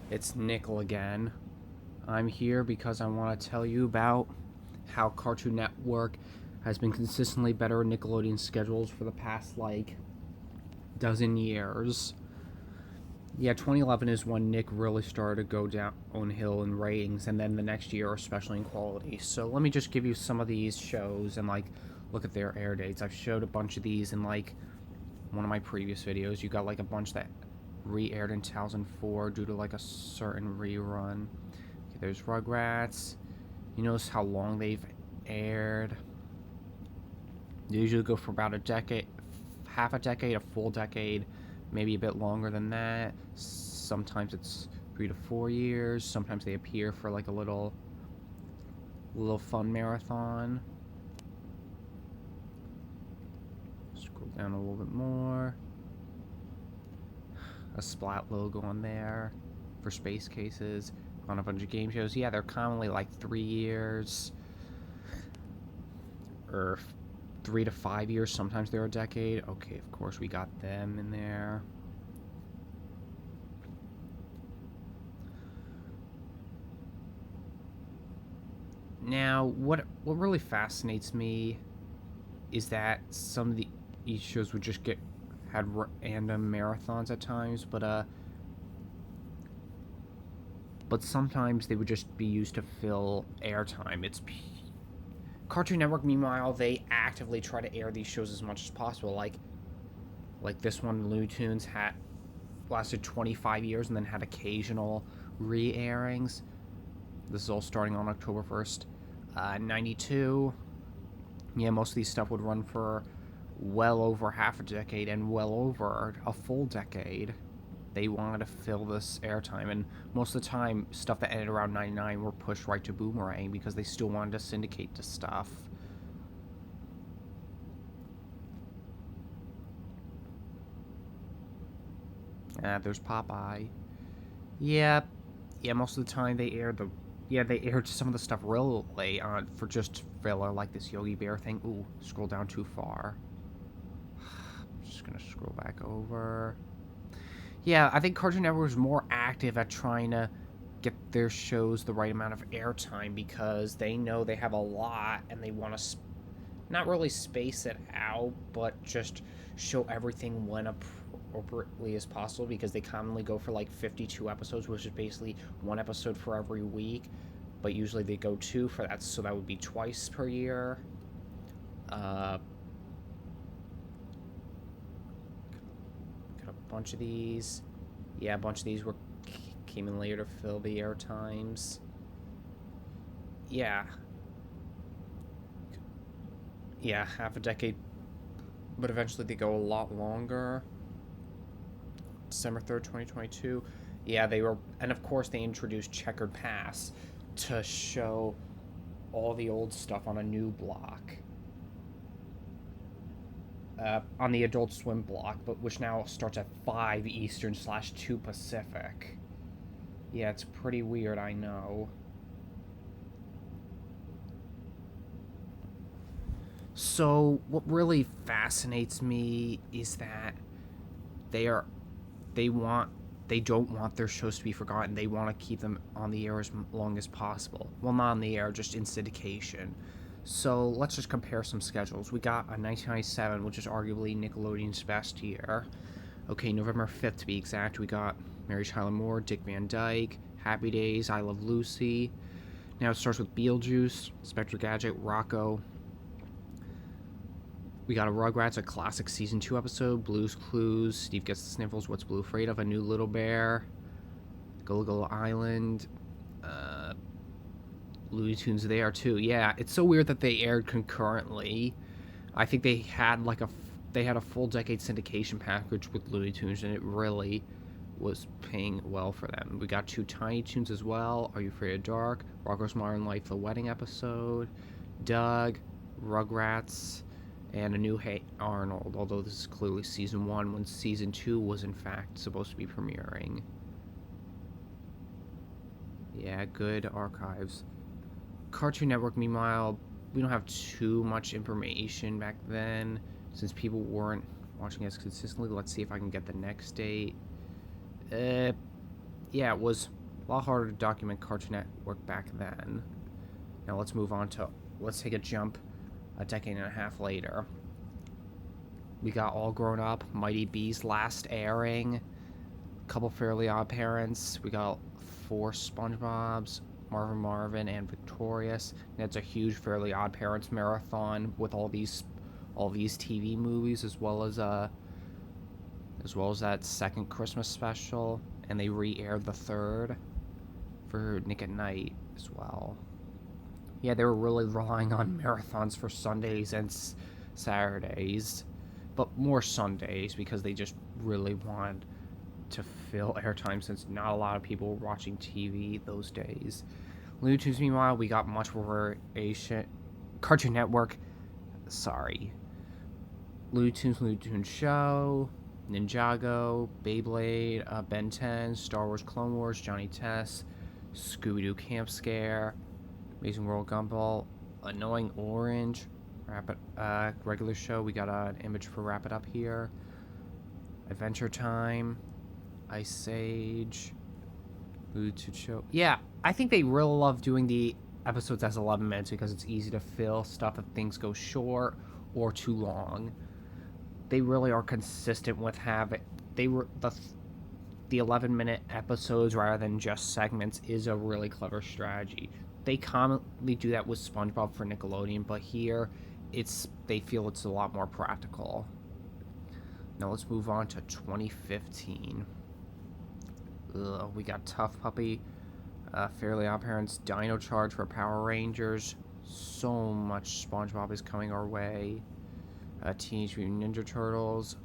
It's Nickel again. I'm here because I want to tell you about how Cartoon Network has been consistently better at Nickelodeon schedules for the past, dozen years. Yeah, 2011 is when Nick really started to go downhill in ratings, and then the next year, especially in quality. So let me just give you some of these shows and, look at their air dates. I've showed a bunch of these in, one of my previous videos. You got, a bunch that re-aired in 2004 due to a certain rerun. Okay, there's Rugrats. You notice how long they've aired. They usually go for about a decade, half a decade, a full decade, maybe a bit longer than that. Sometimes it's 3 to 4 years. Sometimes they appear for a little fun marathon. Scroll down a little bit more. A Splat logo on there for Space Cases on a bunch of game shows. Yeah, they're commonly 3 years or 3 to 5 years. Sometimes they're a decade. Okay, of course we got them in there. Now, what really fascinates me is that some of these shows would just had random marathons at times, but sometimes they would just be used to fill airtime. Cartoon Network, meanwhile, they actively try to air these shows as much as possible. Like this one, Looney Tunes had lasted 25 years and then had occasional re-airings. This is all starting on October 1st, 92. Yeah, most of these stuff would run for well over half a decade and well over a full decade. They wanted to fill this airtime, and most of the time, stuff that ended around 99 were pushed right to Boomerang because they still wanted to syndicate the stuff. There's Popeye. Yeah, most of the time they aired some of the stuff real late on for just filler, like this Yogi Bear thing. Ooh, scroll down too far. I'm just gonna scroll back over. Yeah, I think Cartoon Network was more active at trying to get their shows the right amount of airtime because they know they have a lot and they want to not really space it out, but just show everything when appropriately as possible because they commonly go for 52 episodes, which is basically one episode for every week, but usually they go two for that, so that would be twice per year. Got a bunch of these. Yeah, a bunch of these came in later to fill the air times. Yeah, half a decade, but eventually they go a lot longer. December 3rd, 2022. Yeah, they were, and of course they introduced Checkered Pass to show all the old stuff on a new block. On the Adult Swim block, but which now starts at 5 Eastern / 2 Pacific. Yeah, it's pretty weird, I know. So, what really fascinates me is that they are they want they don't want their shows to be forgotten. They want to keep them on the air as long as possible. Well, not on the air, just in syndication. So let's just compare some schedules. We got a 1997, which is arguably Nickelodeon's best year. Okay, November 5th to be exact, we got Mary Tyler Moore, Dick Van Dyke, Happy Days, I Love Lucy. Now it starts with Beetlejuice, Spectre Gadget, Rocco. We got a Rugrats, a classic season 2 episode, Blue's Clues, Steve Gets the Sniffles, What's Blue Afraid of, A New Little Bear, Gullah Island, Looney Tunes there too. Yeah, it's so weird that they aired concurrently. I think they had a full decade syndication package with Looney Tunes, and it really was paying well for them. We got 2 Tiny Toons as well. Are You Afraid of Dark? Rocko's Modern Life, the wedding episode, Doug, Rugrats, and A New Hey Arnold. Although this is clearly season 1, when season 2 was in fact supposed to be premiering. Yeah, good archives. Cartoon Network, meanwhile, we don't have too much information back then since people weren't watching as consistently. Let's see if I can get the next date. yeah, it was a lot harder to document Cartoon Network back then. Now let's take a jump a decade and a half later. We got All Grown Up, Mighty B's last airing, couple Fairly Odd Parents. We got 4 SpongeBob's, Marvin and Victorious. And it's a huge Fairly Odd Parents marathon with all these TV movies as well as that second Christmas special, and they re-aired the third for Nick at Night as well. Yeah, they were really relying on marathons for Sundays and Saturdays, but more Sundays because they just really wanted to fill airtime since not a lot of people were watching TV those days. Looney Tunes, meanwhile, we got much more variation. Cartoon Network, sorry. Looney Tunes Show, Ninjago, Beyblade, Ben 10, Star Wars Clone Wars, Johnny Test, Scooby-Doo Camp Scare, Amazing World Gumball, Annoying Orange, regular show. We got an image for Wrap It Up here. Adventure Time, Ice Age, Bluetooth Show. Yeah, I think they really love doing the episodes as 11 minutes because it's easy to fill stuff if things go short or too long. They really are consistent with having the 11-minute episodes rather than just segments is a really clever strategy. They commonly do that with SpongeBob for Nickelodeon, but here they feel it's a lot more practical. Now let's move on to 2015. We got Tough Puppy, Fairly Odd Parents, Dino Charge for Power Rangers. So much SpongeBob is coming our way. Teenage Mutant Ninja Turtles,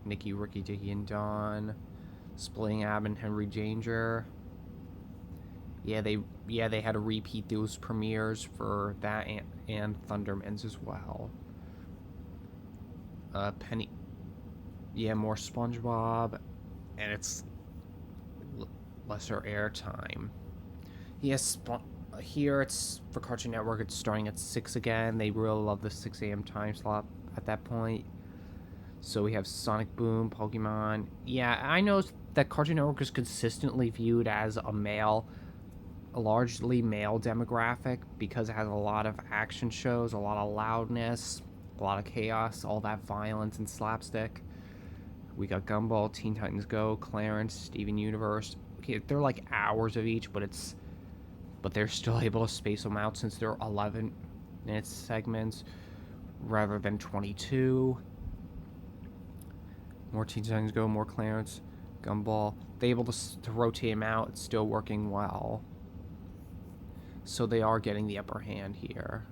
Nicky, Ricky, Dicky, and Dawn, Splitting Ab and Henry Danger. Yeah, they had to repeat those premieres for that and Thundermans as well. Penny, more SpongeBob, and it's lesser airtime. Yes, here it's for Cartoon Network. It's starting at 6 again. They really love the 6 a.m. time slot at that point. So we have Sonic Boom, Pokemon. Yeah, I know that Cartoon Network is consistently viewed as a largely male demographic because it has a lot of action shows, a lot of loudness, a lot of chaos, all that violence and slapstick. We got Gumball, Teen Titans Go, Clarence, Steven Universe. Okay, they're like hours of each, but they're still able to space them out since they're 11-minute segments rather than 22. More Teen Titans Go, more Clarence, Gumball. They're able to rotate them out. It's still working well. So they are getting the upper hand here.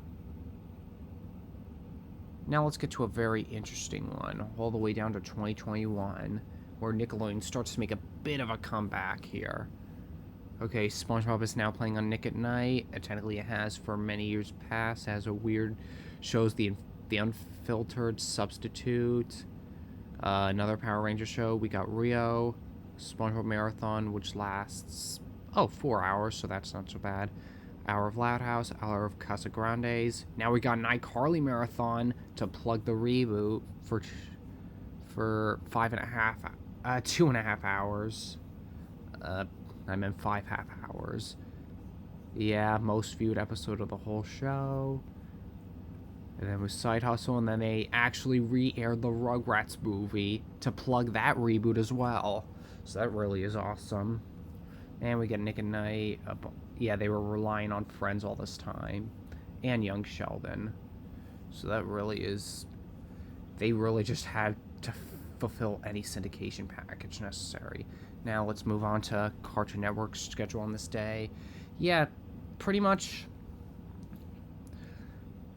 Now let's get to a very interesting one, all the way down to 2021, where Nickelodeon starts to make a bit of a comeback here. Okay, SpongeBob is now playing on Nick at Night. Technically it has for many years past. It has a weird, shows the Unfiltered Substitute. Another Power Ranger show. We got Rio, SpongeBob Marathon, which lasts 4 hours, so that's not so bad. Hour of Loud House, Hour of Casa Grandes. Now we got an iCarly Marathon to plug the reboot for 2.5 hours. I meant 5 half hours. Yeah, most viewed episode of the whole show. And then with Side Hustle, and then they actually re-aired the Rugrats movie to plug that reboot as well. So that really is awesome. And we get Nick at Night. Yeah, they were relying on Friends all this time. And Young Sheldon. So that really is... They really just had to fulfill any syndication package necessary. Now let's move on to Cartoon Network's schedule on this day. Yeah, pretty much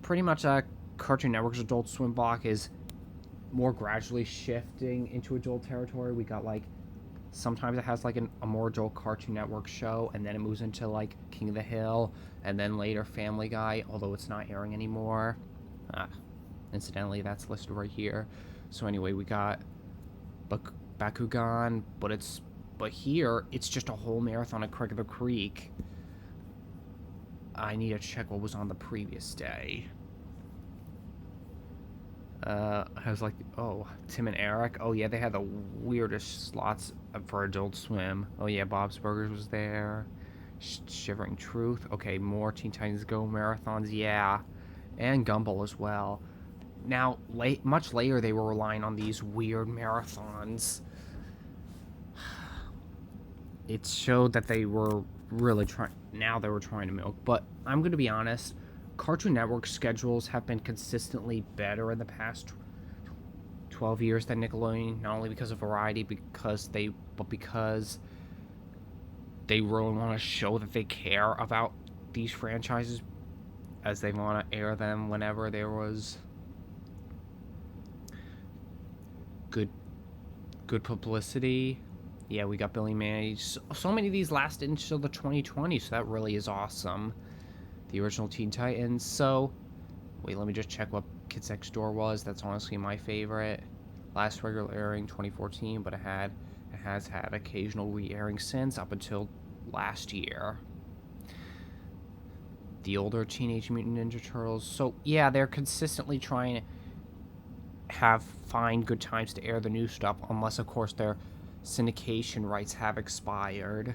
Cartoon Network's Adult Swim block is more gradually shifting into adult territory. We got sometimes it has a more adult Cartoon Network show, and then it moves into King of the Hill, and then later Family Guy, although it's not airing anymore. Incidentally, that's listed right here. So anyway, we got Bakugan, but here it's just a whole marathon at Craig of the Creek. I need to check what was on the previous day. has like, oh, Tim and Eric. Oh yeah, they had the weirdest slots for Adult Swim. Oh yeah, Bob's Burgers was there. Shivering Truth. Okay, more Teen Titans Go marathons. Yeah, and Gumball as well. Now, much later, they were relying on these weird marathons. It showed that they were really trying. Now they were trying to milk. But I'm going to be honest. Cartoon Network schedules have been consistently better in the past 12 years than Nickelodeon, not only because of variety, because they really want to show that they care about these franchises, as they want to air them whenever there was good publicity. Yeah, we got Billy Mandy. So many of these lasted until the 2020s, so that really is awesome. The original Teen Titans. So, wait, let me just check what Kids Next Door was. That's honestly my favorite. Last regular airing 2014, but it has had occasional re-airing since up until last year. The older Teenage Mutant Ninja Turtles. So yeah, they're consistently trying to find good times to air the new stuff, unless of course their syndication rights have expired,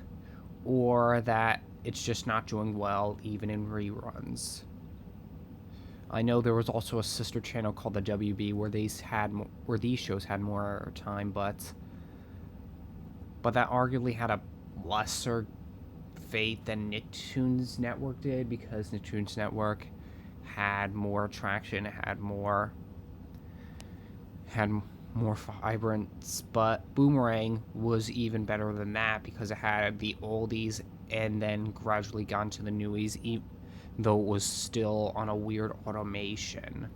or that it's just not doing well even in reruns. I know there was also a sister channel called the WB where these shows had more time, but that arguably had a lesser fate than Nicktoons Network did, because Nicktoons Network had more attraction, had more vibrance, but Boomerang was even better than that because it had the oldies and then gradually got into the newies, though it was still on a weird automation.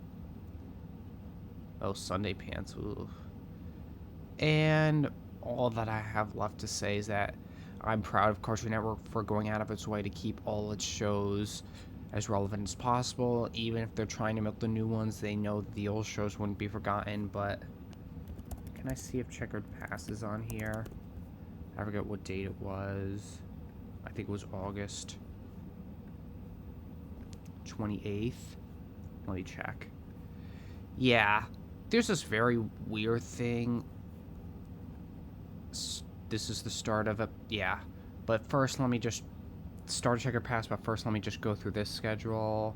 Oh, Sunday Pants. Ooh. And all that I have left to say is that I'm proud of Cartoon Network for going out of its way to keep all its shows as relevant as possible. Even if they're trying to milk the new ones, they know that the old shows wouldn't be forgotten. But can I see if Checkered Past is on here? I forget what date it was. I think it was August 28th. Let me check. Yeah, there's this very weird thing. This is the start of it. Yeah, but first let me just start Checkered Past. But first let me just go through this schedule.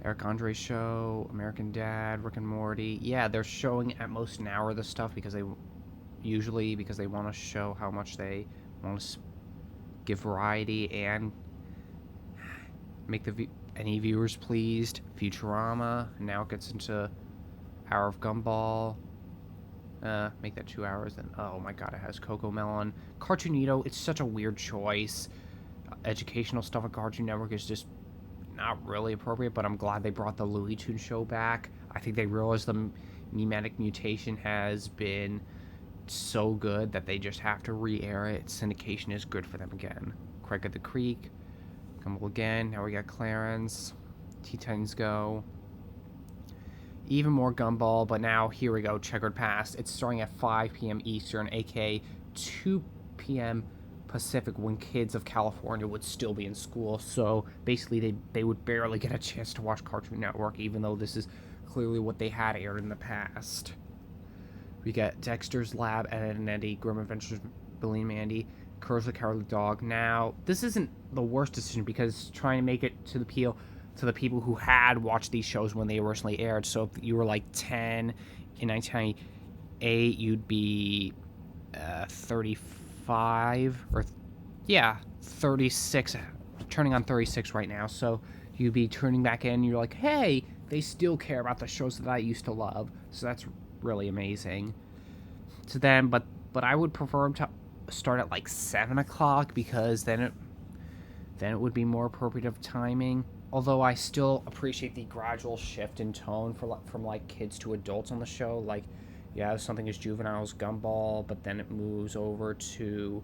Eric Andre Show, American Dad, Rick and Morty. Yeah, they're showing at most an hour of this stuff because they want to show how much they want to give variety and make any viewers pleased. Futurama. Now it gets into Hour of Gumball. Make that 2 hours. Then oh my god, it has Coco Melon. Cartoonito. It's such a weird choice. Educational stuff at Cartoon Network is just not really appropriate, but I'm glad they brought the Looney Tunes show back. I think they realized the Memetic Mutation has been so good that they just have to re-air it. Syndication is good for them again. Craig at the Creek, Gumball again. Now we got Clarence, Teen Titans Go, even more Gumball, but now here we go. Checkered Past. It's starting at 5 p.m. Eastern, aka 2 p.m. Pacific, when kids of California would still be in school. So basically they would barely get a chance to watch Cartoon Network, even though this is clearly what they had aired in the past. We got Dexter's Lab, Ed and Eddie, Grim Adventures of Billy and Mandy, Courage the Cowardly Dog. Now, this isn't the worst decision because trying to make it to the people who had watched these shows when they originally aired. So if you were like 10 in 1998, you'd be 35 or 36, turning on 36 right now. So you'd be turning back in and you're like, hey, they still care about the shows that I used to love. So that's really amazing to them. But I would prefer them to start at like 7 o'clock because then it would be more appropriate of timing. Although I still appreciate the gradual shift in tone from like kids to adults on the show. Like, you have something as juvenile as Gumball, but then it moves over to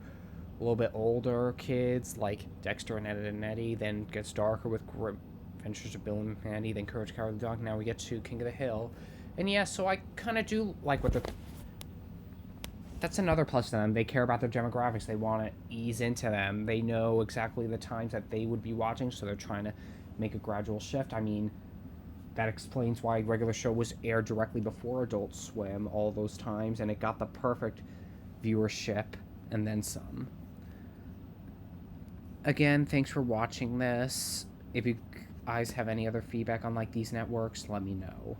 a little bit older kids like Dexter and Ed and Eddie. Then gets darker with Adventures of Bill and Mandy. Then Courage the Cowardly Dog. Now we get to King of the Hill. And yeah, so I kind of do like what they're... That's another plus to them. They care about their demographics. They want to ease into them. They know exactly the times that they would be watching, so they're trying to make a gradual shift. I mean, That explains why regular show was aired directly before Adult Swim all those times, and it got the perfect viewership and then some. Again, thanks for watching this. If you guys have any other feedback on like these networks, let me know.